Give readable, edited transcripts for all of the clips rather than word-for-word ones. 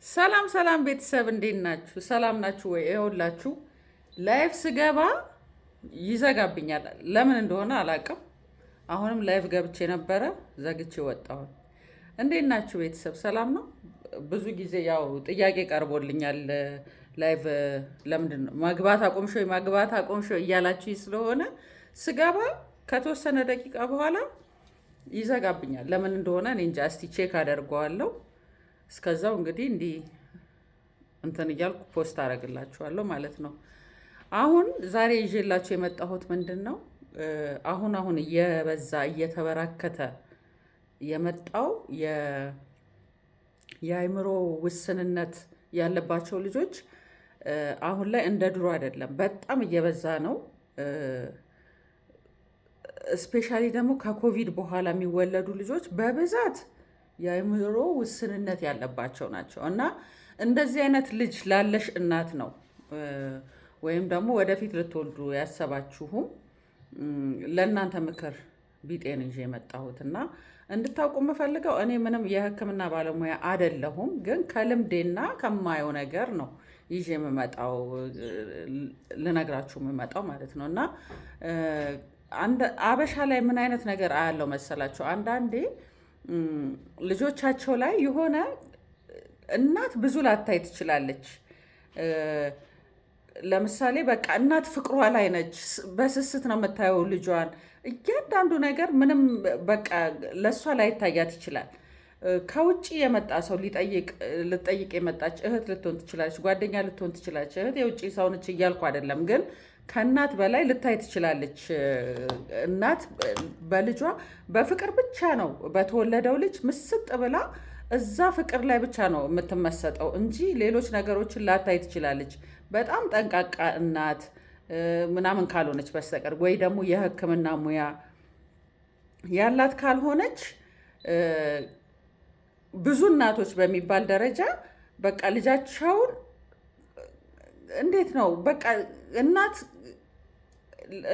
ሰላም ሰላም ቤተሰብ እንዴት ናችሁ? ሰላም ናችሁ ወይ? ይኸውላችሁ ላይቭ ስገባ ይዘጋብኛል። ለምን እንደሆነ አላውቅም። አሁንም ላይቭ ገብቼ ነበረ፣ ዘግቼ ወጣሁኝ። እንዴት ናችሁ ቤተሰብ? ሰላም ነው? ብዙ ጊዜ ያው ጥያቄ ቀርቦልኛል። ላይቭ ለምንድን ነው ማግባት አቁምሾ እያላችሁ ስለሆነ ስገባ ከተወሰነ ደቂቃ በኋላ ይዘጋብኛል። ለምን እንደሆነ እኔ እንጃ። እስቲ ቼክ አደርገዋለሁ። እስከዛው እንግዲህ እንዲህ እንትን እያልኩ ፖስት አደርግላችኋለሁ ማለት ነው። አሁን ዛሬ ይዤላችሁ የመጣሁት ምንድን ነው? አሁን እየበዛ እየተበራከተ የመጣው የአእምሮ ውስንነት ያለባቸው ልጆች አሁን ላይ እንደ ድሮ አይደለም፣ በጣም እየበዛ ነው። ስፔሻሊ ደግሞ ከኮቪድ በኋላ የሚወለዱ ልጆች በብዛት የአእምሮ ውስንነት ያለባቸው ናቸው። እና እንደዚህ አይነት ልጅ ላለሽ እናት ነው ወይም ደግሞ ወደፊት ልትወልዱ ያሰባችሁም ለእናንተ ምክር ቢጤን ይዤ የመጣሁት እና እንድታውቁ የምፈልገው እኔ ምንም የሕክምና ባለሙያ አይደለሁም፣ ግን ከልምዴና ከማየው ነገር ነው ይዤ የምመጣው ልነግራችሁ የምመጣው ማለት ነው። እና አበሻ ላይ ምን አይነት ነገር አያለው መሰላቸው? አንዳንዴ ልጆቻቸው ላይ የሆነ እናት ብዙ ላታይ ትችላለች። ለምሳሌ በቃ እናት ፍቅሯ ላይ ነች፣ በስስት ነው የምታየው ልጇን። እያንዳንዱ ነገር ምንም በቃ ለእሷ ላይታያት ይችላል። ከውጭ የመጣ ሰው ልጠይቅ የመጣች እህት ልትሆን ትችላለች፣ ጓደኛ ልትሆን ትችላለች። እህት የውጭ ሰው ነች እያልኩ አይደለም፣ ግን ከእናት በላይ ልታይ ትችላለች። እናት በልጇ በፍቅር ብቻ ነው በተወለደው ልጅ ምስጥ ብላ እዛ ፍቅር ላይ ብቻ ነው የምትመሰጠው እንጂ ሌሎች ነገሮችን ላታይ ትችላለች። በጣም ጠንቃቃ እናት ምናምን ካልሆነች በስተቀር ወይ ደግሞ የሕክምና ሙያ ያላት ካልሆነች ብዙ እናቶች በሚባል ደረጃ በቃ ልጃቸውን እንዴት ነው በቃ እናት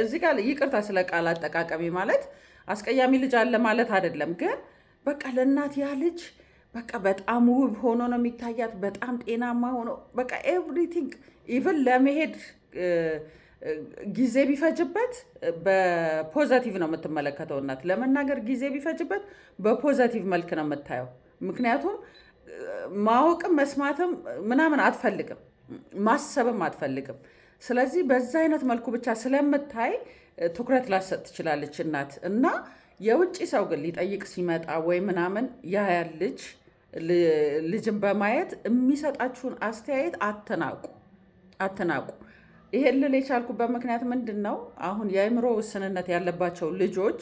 እዚህ ጋር ይቅርታ ስለ ቃል አጠቃቀሚ ማለት አስቀያሚ ልጅ አለ ማለት አይደለም፣ ግን በቃ ለእናት ያ ልጅ በቃ በጣም ውብ ሆኖ ነው የሚታያት፣ በጣም ጤናማ ሆኖ በቃ ኤቭሪቲንግ ኢቭን ለመሄድ ጊዜ ቢፈጅበት በፖዘቲቭ ነው የምትመለከተው። እናት ለመናገር ጊዜ ቢፈጅበት በፖዘቲቭ መልክ ነው የምታየው። ምክንያቱም ማወቅም መስማትም ምናምን አትፈልግም፣ ማሰብም አትፈልግም። ስለዚህ በዛ አይነት መልኩ ብቻ ስለምታይ ትኩረት ላሰጥ ትችላለች እናት። እና የውጭ ሰው ግን ሊጠይቅ ሲመጣ ወይ ምናምን ያያል ልጅን በማየት የሚሰጣችሁን አስተያየት አትናቁ። ይሄን ልል የቻልኩበት ምክንያት ምንድን ነው? አሁን የአእምሮ ውስንነት ያለባቸው ልጆች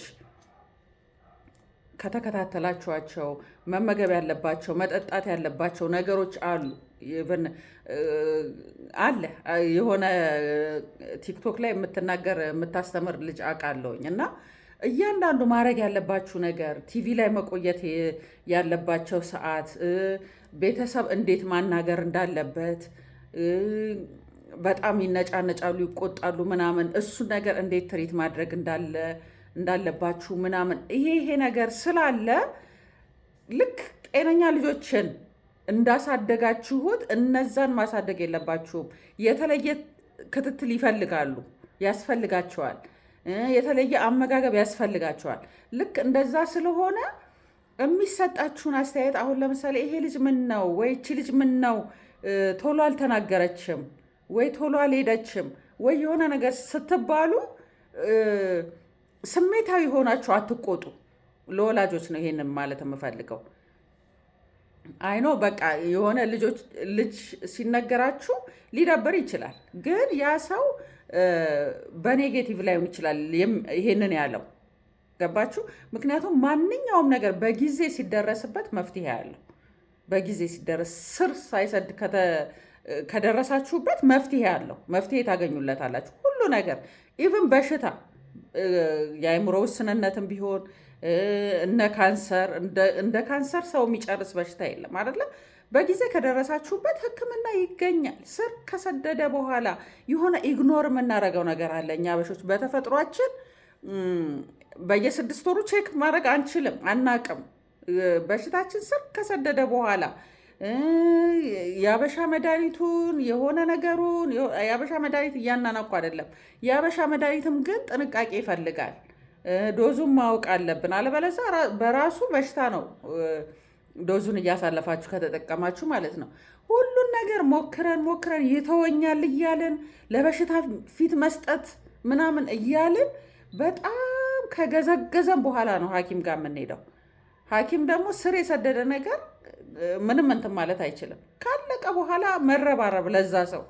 ከተከታተላችኋቸው መመገብ ያለባቸው መጠጣት ያለባቸው ነገሮች አሉ። አለ የሆነ ቲክቶክ ላይ የምታስተምር ልጅ አውቃለሁኝ። እና እያንዳንዱ ማድረግ ያለባችሁ ነገር፣ ቲቪ ላይ መቆየት ያለባቸው ሰዓት፣ ቤተሰብ እንዴት ማናገር እንዳለበት፣ በጣም ይነጫነጫሉ፣ ይቆጣሉ ምናምን፣ እሱ ነገር እንዴት ትሪት ማድረግ እንዳለባችሁ ምናምን ይሄ ነገር ስላለ ልክ ጤነኛ ልጆችን እንዳሳደጋችሁት እነዛን ማሳደግ የለባችሁም። የተለየ ክትትል ያስፈልጋቸዋል። የተለየ አመጋገብ ያስፈልጋቸዋል። ልክ እንደዛ ስለሆነ የሚሰጣችሁን አስተያየት አሁን ለምሳሌ ይሄ ልጅ ምን ነው ወይ እቺ ልጅ ምን ነው ቶሎ አልተናገረችም ወይ ቶሎ አልሄደችም ወይ የሆነ ነገር ስትባሉ ስሜታዊ ሆናችሁ አትቆጡ። ለወላጆች ነው ይሄንን ማለት የምፈልገው። አይኖ በቃ የሆነ ልጅ ሲነገራችሁ ሊደብር ይችላል፣ ግን ያ ሰው በኔጌቲቭ ላይሆን ይችላል ይሄንን ያለው። ገባችሁ? ምክንያቱም ማንኛውም ነገር በጊዜ ሲደረስበት መፍትሄ ያለው በጊዜ ሲደረስ ስር ሳይሰድ ከደረሳችሁበት መፍትሄ ያለው መፍትሄ ታገኙለታላችሁ። ሁሉ ነገር ኢቭን በሽታ የአእምሮ ውስንነትም ቢሆን እንደ ካንሰር ሰው የሚጨርስ በሽታ የለም አይደለ? በጊዜ ከደረሳችሁበት ሕክምና ይገኛል። ስር ከሰደደ በኋላ የሆነ ኢግኖር የምናደርገው ነገር አለ። እኛ አበሾች በተፈጥሯችን በየ6 ወሩ ቼክ ማድረግ አንችልም፣ አናቅም። በሽታችን ስር ከሰደደ በኋላ የአበሻ መድኃኒቱን የሆነ ነገሩን የአበሻ መድኃኒት እያናናኩ አይደለም። የአበሻ መድኃኒትም ግን ጥንቃቄ ይፈልጋል። ዶዙን ማወቅ አለብን። አለበለዚያ በራሱ በሽታ ነው። ዶዙን እያሳለፋችሁ ከተጠቀማችሁ ማለት ነው። ሁሉን ነገር ሞክረን ይተወኛል እያልን ለበሽታ ፊት መስጠት ምናምን እያልን በጣም ከገዘገዘን በኋላ ነው ሐኪም ጋር የምንሄደው። ሐኪም ደግሞ ስር የሰደደ ነገር ምንም እንትን ማለት አይችልም። ካለቀ በኋላ መረባረብ ለዛ ሰው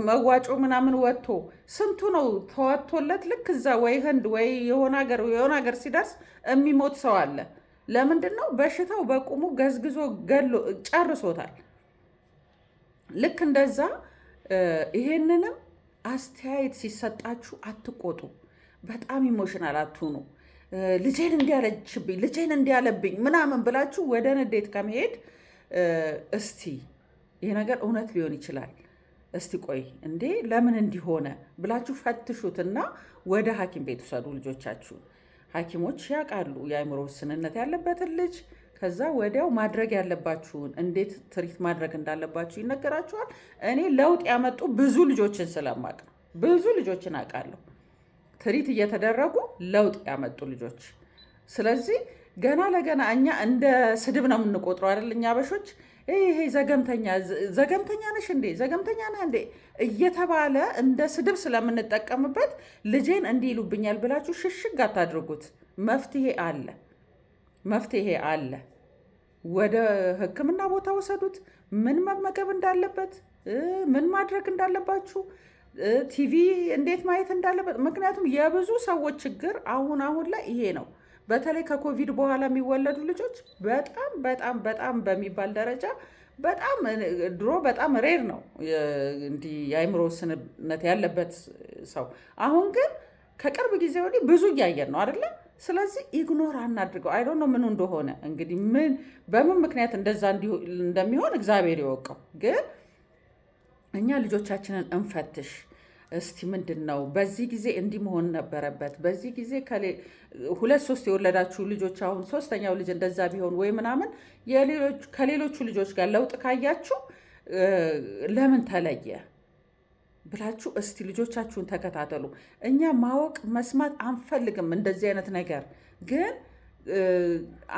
መዋጮ ምናምን ወጥቶ ስንቱ ነው ተዋቶለት ልክ እዛ ወይ ህንድ ወይ የሆነ ሀገር ሲደርስ የሚሞት ሰው አለ። ለምንድን ነው? በሽታው በቁሙ ገዝግዞ ገሎ ጨርሶታል። ልክ እንደዛ ይሄንንም አስተያየት ሲሰጣችሁ አትቆጡ። በጣም ኢሞሽናል አትሁኑ። ልጄን እንዲያለችብኝ ልጄን እንዲያለብኝ ምናምን ብላችሁ ወደ ንዴት ከመሄድ እስቲ ይሄ ነገር እውነት ሊሆን ይችላል፣ እስቲ ቆይ እንዴ ለምን እንዲሆነ ብላችሁ ፈትሹትና ወደ ሐኪም ቤት ውሰዱ ልጆቻችሁን። ሐኪሞች ያውቃሉ የአእምሮ ውስንነት ያለበትን ልጅ። ከዛ ወዲያው ማድረግ ያለባችሁን እንዴት ትሪት ማድረግ እንዳለባችሁ ይነገራችኋል። እኔ ለውጥ ያመጡ ብዙ ልጆችን ስለማቅ ነው። ብዙ ልጆችን አውቃለሁ ትሪት እየተደረጉ ለውጥ ያመጡ ልጆች። ስለዚህ ገና ለገና እኛ እንደ ስድብ ነው የምንቆጥረው አይደል? እኛ አበሾች ይሄ ዘገምተኛ ነሽ እንዴ ዘገምተኛ ነህ እንዴ እየተባለ እንደ ስድብ ስለምንጠቀምበት ልጄን እንዲህ ይሉብኛል ብላችሁ ሽሽግ አታድርጉት። መፍትሄ አለ። ወደ ሕክምና ቦታ ወሰዱት። ምን መመገብ እንዳለበት፣ ምን ማድረግ እንዳለባችሁ፣ ቲቪ እንዴት ማየት እንዳለበት። ምክንያቱም የብዙ ሰዎች ችግር አሁን ላይ ይሄ ነው። በተለይ ከኮቪድ በኋላ የሚወለዱ ልጆች በጣም በጣም በጣም በሚባል ደረጃ በጣም ድሮ በጣም ሬር ነው እንዲህ የአእምሮ ውስንነት ያለበት ሰው። አሁን ግን ከቅርብ ጊዜ ወዲህ ብዙ እያየን ነው አይደለ? ስለዚህ ኢግኖር አናድርገው። አይ ዶንት ኖ ምኑ እንደሆነ እንግዲህ በምን ምክንያት እንደዛ እንደሚሆን እግዚአብሔር ይወቀው። ግን እኛ ልጆቻችንን እንፈትሽ እስቲ። ምንድን ነው በዚህ ጊዜ እንዲህ መሆን ነበረበት፣ በዚህ ጊዜ 2-3 የወለዳችሁ ልጆች አሁን ሶስተኛው ልጅ እንደዛ ቢሆን ወይ ምናምን ከሌሎቹ ልጆች ጋር ለውጥ ካያችሁ ለምን ተለየ ብላችሁ እስቲ ልጆቻችሁን ተከታተሉ። እኛ ማወቅ መስማት አንፈልግም እንደዚህ አይነት ነገር፣ ግን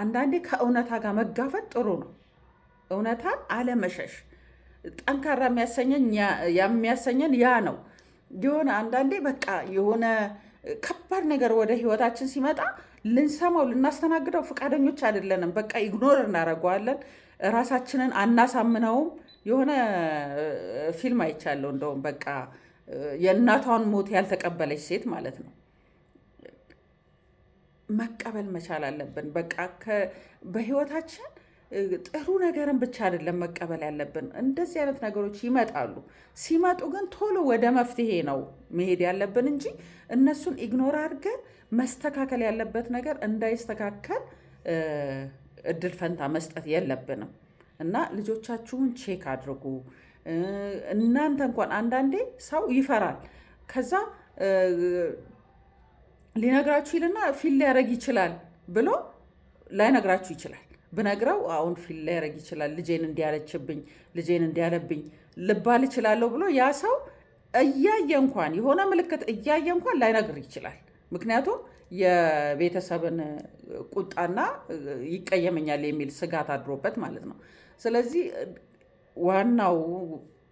አንዳንዴ ከእውነታ ጋር መጋፈጥ ጥሩ ነው። እውነታን አለመሸሽ ጠንካራ የሚያሰኘን ያ ነው። የሆነ አንዳንዴ በቃ የሆነ ከባድ ነገር ወደ ህይወታችን ሲመጣ ልንሰማው ልናስተናግደው ፈቃደኞች አይደለንም። በቃ ኢግኖር እናደርገዋለን፣ ራሳችንን አናሳምነውም። የሆነ ፊልም አይቻለሁ እንደውም በቃ የእናቷን ሞት ያልተቀበለች ሴት ማለት ነው። መቀበል መቻል አለብን። በቃ በህይወታችን ጥሩ ነገርን ብቻ አይደለም መቀበል ያለብን። እንደዚህ አይነት ነገሮች ይመጣሉ። ሲመጡ ግን ቶሎ ወደ መፍትሄ ነው መሄድ ያለብን እንጂ እነሱን ኢግኖር አድርገን መስተካከል ያለበት ነገር እንዳይስተካከል እድል ፈንታ መስጠት የለብንም። እና ልጆቻችሁን ቼክ አድርጉ። እናንተ እንኳን አንዳንዴ ሰው ይፈራል። ከዛ ሊነግራችሁ ይልና ፊል ሊያደርግ ይችላል ብሎ ላይነግራችሁ ይችላል። ብነግረው አሁን ፊል ሊያደርግ ይችላል፣ ልጄን እንዲያለችብኝ ልጄን እንዲያለብኝ ልባል እችላለሁ ብሎ ያ ሰው እያየ እንኳን የሆነ ምልክት እያየ እንኳን ላይነግር ይችላል። ምክንያቱም የቤተሰብን ቁጣና ይቀየመኛል የሚል ስጋት አድሮበት ማለት ነው። ስለዚህ ዋናው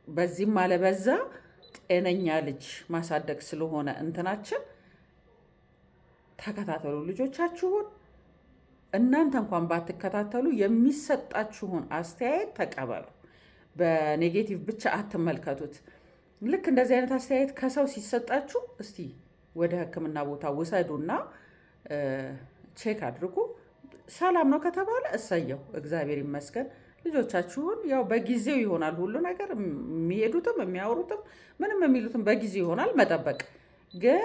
በዚህም አለበዛ ጤነኛ ልጅ ማሳደግ ስለሆነ እንትናችን ተከታተሉ ልጆቻችሁን። እናንተ እንኳን ባትከታተሉ የሚሰጣችሁን አስተያየት ተቀበሉ። በኔጌቲቭ ብቻ አትመልከቱት። ልክ እንደዚህ አይነት አስተያየት ከሰው ሲሰጣችሁ እስቲ ወደ ሕክምና ቦታ ውሰዱና ቼክ አድርጉ። ሰላም ነው ከተባለ እሰየው፣ እግዚአብሔር ይመስገን። ልጆቻችሁን ያው በጊዜው ይሆናል ሁሉ ነገር፣ የሚሄዱትም የሚያወሩትም ምንም የሚሉትም በጊዜው ይሆናል። መጠበቅ ግን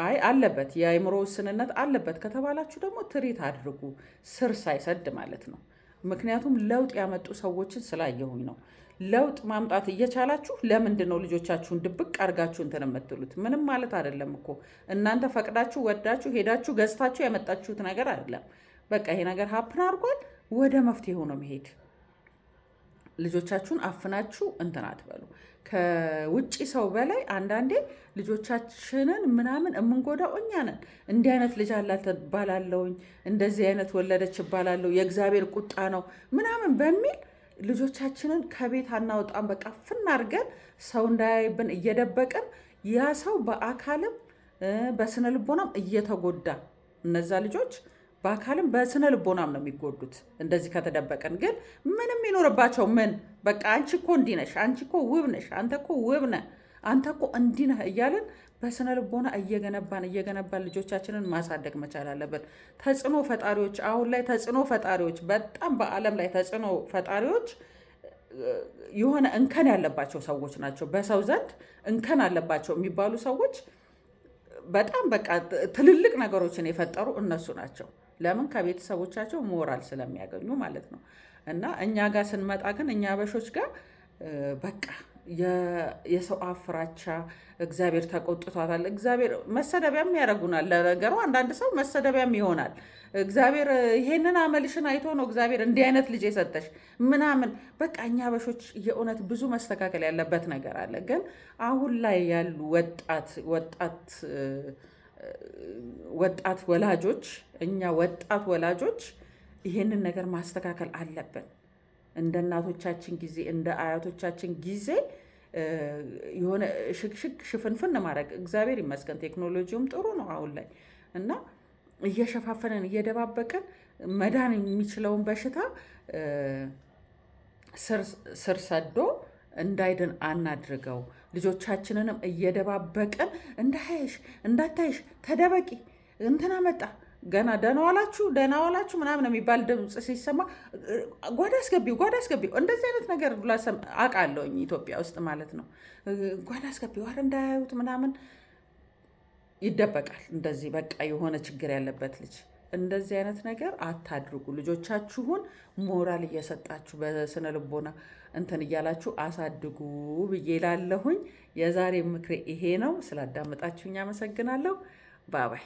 አይ አለበት የአእምሮ ውስንነት አለበት ከተባላችሁ ደግሞ ትሪት አድርጉ፣ ስር ሳይሰድ ማለት ነው። ምክንያቱም ለውጥ ያመጡ ሰዎችን ስላየሁኝ ነው። ለውጥ ማምጣት እየቻላችሁ ለምንድን ነው ልጆቻችሁን ድብቅ አድርጋችሁ እንትን የምትሉት? ምንም ማለት አይደለም እኮ እናንተ ፈቅዳችሁ ወዳችሁ ሄዳችሁ ገዝታችሁ ያመጣችሁት ነገር አይደለም። በቃ ይሄ ነገር ሀፕን አድርጓል፣ ወደ መፍትሄው ነው መሄድ። ልጆቻችሁን አፍናችሁ እንትን አትበሉ። ከውጭ ሰው በላይ አንዳንዴ ልጆቻችንን ምናምን የምንጎዳው እኛ ነን። እንዲህ አይነት ልጅ አላት እባላለሁኝ፣ እንደዚህ አይነት ወለደች እባላለሁ፣ የእግዚአብሔር ቁጣ ነው ምናምን በሚል ልጆቻችንን ከቤት አናወጣም። በቃ ፍና አድርገን ሰው እንዳያይብን እየደበቅን ያ ሰው በአካልም በስነ ልቦናም እየተጎዳ እነዛ ልጆች በአካልም በስነ ልቦናም ነው የሚጎዱት። እንደዚህ ከተደበቀን ግን ምንም ይኖርባቸው ምን በቃ አንቺ እኮ እንዲህ ነሽ፣ አንቺ እኮ ውብ ነሽ፣ አንተ እኮ ውብ ነህ፣ አንተ እኮ እንዲህ ነህ እያልን በስነ ልቦና እየገነባን ልጆቻችንን ማሳደግ መቻል አለብን። ተጽዕኖ ፈጣሪዎች አሁን ላይ ተጽዕኖ ፈጣሪዎች በጣም በዓለም ላይ ተጽዕኖ ፈጣሪዎች የሆነ እንከን ያለባቸው ሰዎች ናቸው። በሰው ዘንድ እንከን አለባቸው የሚባሉ ሰዎች በጣም በቃ ትልልቅ ነገሮችን የፈጠሩ እነሱ ናቸው። ለምን? ከቤተሰቦቻቸው ሞራል ስለሚያገኙ ማለት ነው። እና እኛ ጋር ስንመጣ ግን እኛ አበሾች ጋር በቃ የሰው አፍራቻ፣ እግዚአብሔር ተቆጥቷታል፣ እግዚአብሔር መሰደቢያም ያደርጉናል። ለነገሩ አንዳንድ ሰው መሰደቢያም ይሆናል። እግዚአብሔር ይሄንን አመልሽን አይቶ ነው እግዚአብሔር እንዲህ አይነት ልጅ የሰጠሽ ምናምን። በቃ እኛ አበሾች የእውነት ብዙ መስተካከል ያለበት ነገር አለ። ግን አሁን ላይ ያሉ ወጣት ወላጆች እኛ ወጣት ወላጆች ይሄንን ነገር ማስተካከል አለብን። እንደ እናቶቻችን ጊዜ እንደ አያቶቻችን ጊዜ የሆነ ሽክሽክ ሽፍንፍን ማድረግ እግዚአብሔር ይመስገን ቴክኖሎጂውም ጥሩ ነው አሁን ላይ እና እየሸፋፈንን እየደባበቅን መዳን የሚችለውን በሽታ ስር ሰዶ እንዳይድን አናድርገው። ልጆቻችንንም እየደባበቅን እንዳታይሽ ተደበቂ እንትና መጣ ገና ደህና ዋላችሁ ምናምን የሚባል ድምፅ ሲሰማ ጓዳ አስገቢው እንደዚህ አይነት ነገር አውቃለሁኝ ኢትዮጵያ ውስጥ ማለት ነው። ጓዳ አስገቢው እንዳያዩት ምናምን ይደበቃል። እንደዚህ በቃ የሆነ ችግር ያለበት ልጅ እንደዚህ አይነት ነገር አታድርጉ። ልጆቻችሁን ሞራል እየሰጣችሁ በስነ ልቦና እንትን እያላችሁ አሳድጉ ብዬ ላለሁኝ። የዛሬ ምክሬ ይሄ ነው። ስላዳመጣችሁኝ አመሰግናለሁ። ባባይ